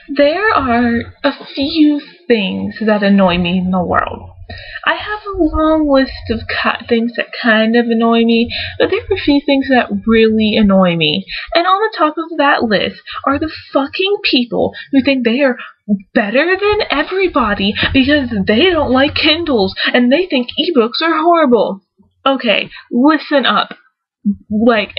There are a few things that annoy me in the world. I have a long list of things that kind of annoy me, but there are a few things that really annoy me. And on the top of that list are the fucking people who think they are better than everybody because they don't like Kindles and they think ebooks are horrible. Okay, listen up.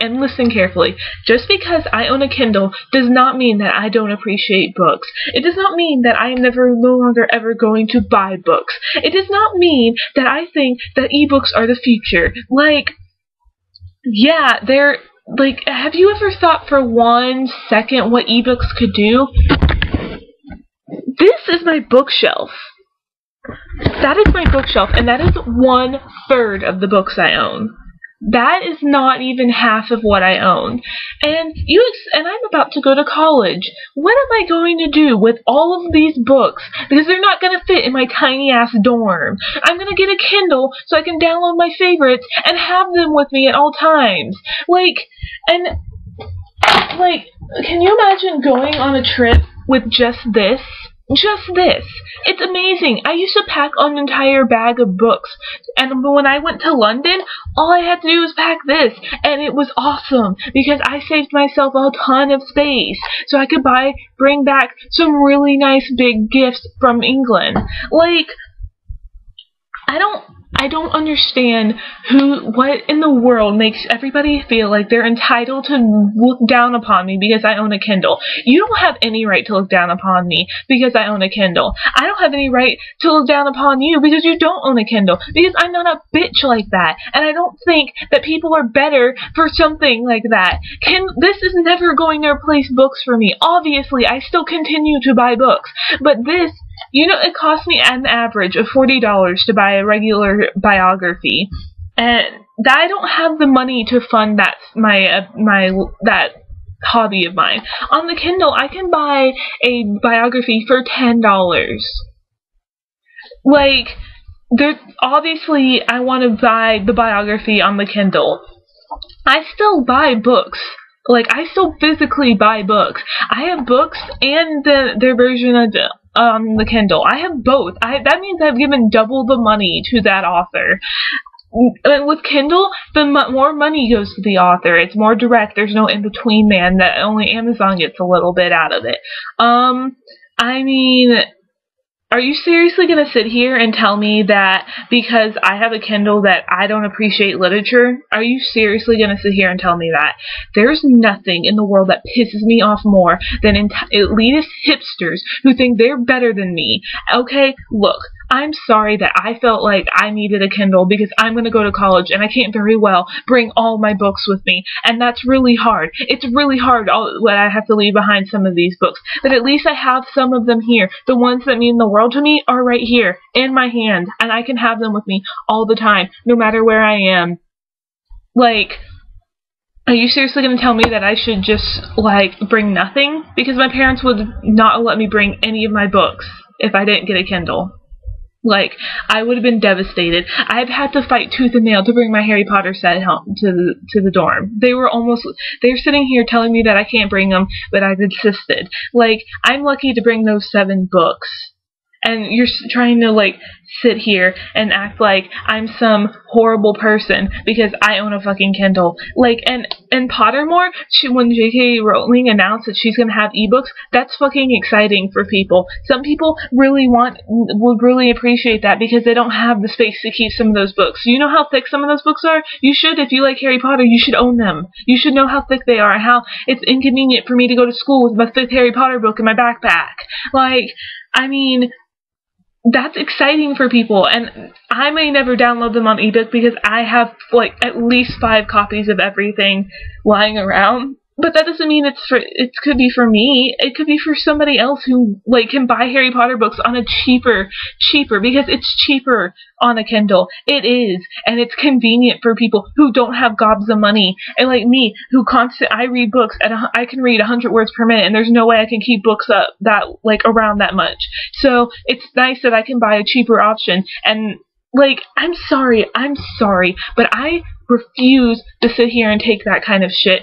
And listen carefully. Just because I own a Kindle does not mean that I don't appreciate books. It does not mean that I am no longer ever going to buy books. It does not mean that I think that ebooks are the future. Have you ever thought for 1 second what ebooks could do? This is my bookshelf. That is my bookshelf, and that is 1/3 of the books I own. That is not even half of what I own. And I'm about to go to college. What am I going to do with all of these books? Because they're not going to fit in my tiny ass dorm. I'm going to get a Kindle so I can download my favorites and have them with me at all times. Can you imagine going on a trip with just this? Just this. It's amazing. I used to pack an entire bag of books, and when I went to London, all I had to do was pack this, and it was awesome because I saved myself a ton of space, so I could bring back some really nice big gifts from England. I don't understand what in the world makes everybody feel like they're entitled to look down upon me because I own a Kindle. You don't have any right to look down upon me because I own a Kindle. I don't have any right to look down upon you because you don't own a Kindle, because I'm not a bitch like that, and I don't think that people are better for something like that. This is never going to replace books for me. Obviously, I still continue to buy books, but this, it cost me an average of $40 to buy a regular biography, and I don't have the money to fund that that hobby of mine. On the Kindle, I can buy a biography for $10. Obviously, I want to buy the biography on the Kindle. I still buy books. I still physically buy books. I have books and their version of the Kindle. I have both. That means I've given double the money to that author. And with Kindle, the more money goes to the author. It's more direct. There's no in-between man that only Amazon gets a little bit out of it. Are you seriously going to sit here and tell me that because I have a Kindle that I don't appreciate literature? Are you seriously going to sit here and tell me that? There's nothing in the world that pisses me off more than elitist hipsters who think they're better than me. Okay, look, I'm sorry that I felt like I needed a Kindle because I'm going to go to college and I can't very well bring all my books with me. And that's really hard. It's really hard when I have to leave behind some of these books. But at least I have some of them here. The ones that mean the world to me are right here in my hand. And I can have them with me all the time, no matter where I am. Are you seriously going to tell me that I should just, bring nothing? Because my parents would not let me bring any of my books if I didn't get a Kindle. I would have been devastated. I've had to fight tooth and nail to bring my Harry Potter set home to the dorm. They're sitting here telling me that I can't bring them, but I've insisted. I'm lucky to bring those 7 books. And you're trying to, sit here and act like I'm some horrible person because I own a fucking Kindle. And Pottermore, when J.K. Rowling announced that she's gonna have ebooks, that's fucking exciting for people. Some people would really appreciate that because they don't have the space to keep some of those books. You know how thick some of those books are? You should, if you like Harry Potter, you should own them. You should know how thick they are and how it's inconvenient for me to go to school with my 5th Harry Potter book in my backpack. That's exciting for people, and I may never download them on ebook because I have at least 5 copies of everything lying around. But that doesn't mean it could be for me. It could be for somebody else who can buy Harry Potter books on a cheaper because it's cheaper on a Kindle. It is, and it's convenient for people who don't have gobs of money. And like me, I read books I can read 100 words per minute, and there's no way I can keep books up that around that much. So it's nice that I can buy a cheaper option. And I'm sorry, but I refuse to sit here and take that kind of shit.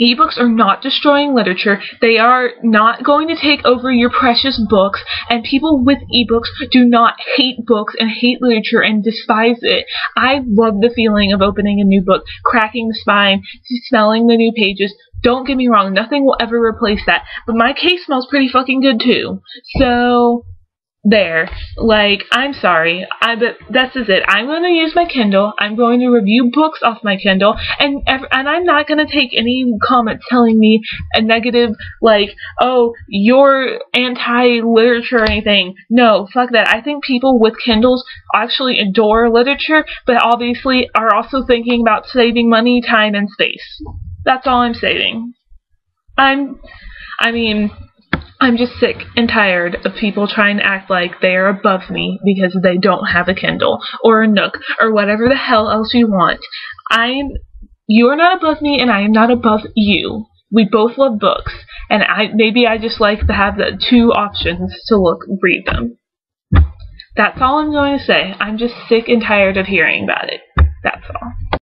Ebooks are not destroying literature. They are not going to take over your precious books, and people with ebooks do not hate books and hate literature and despise it. I love the feeling of opening a new book, cracking the spine, smelling the new pages. Don't get me wrong, nothing will ever replace that, but my case smells pretty fucking good too. So there, like, I'm sorry, but that's just it. I'm going to use my Kindle. I'm going to review books off my Kindle, and I'm not going to take any comments telling me a negative, like, oh, you're anti-literature or anything. No, fuck that. I think people with Kindles actually adore literature, but obviously are also thinking about saving money, time, and space. That's all I'm saying. I'm just sick and tired of people trying to act like they are above me because they don't have a Kindle or a Nook or whatever the hell else you want. You're not above me and I am not above you. We both love books, and maybe I just like to have the two options to read them. That's all I'm going to say. I'm just sick and tired of hearing about it. That's all.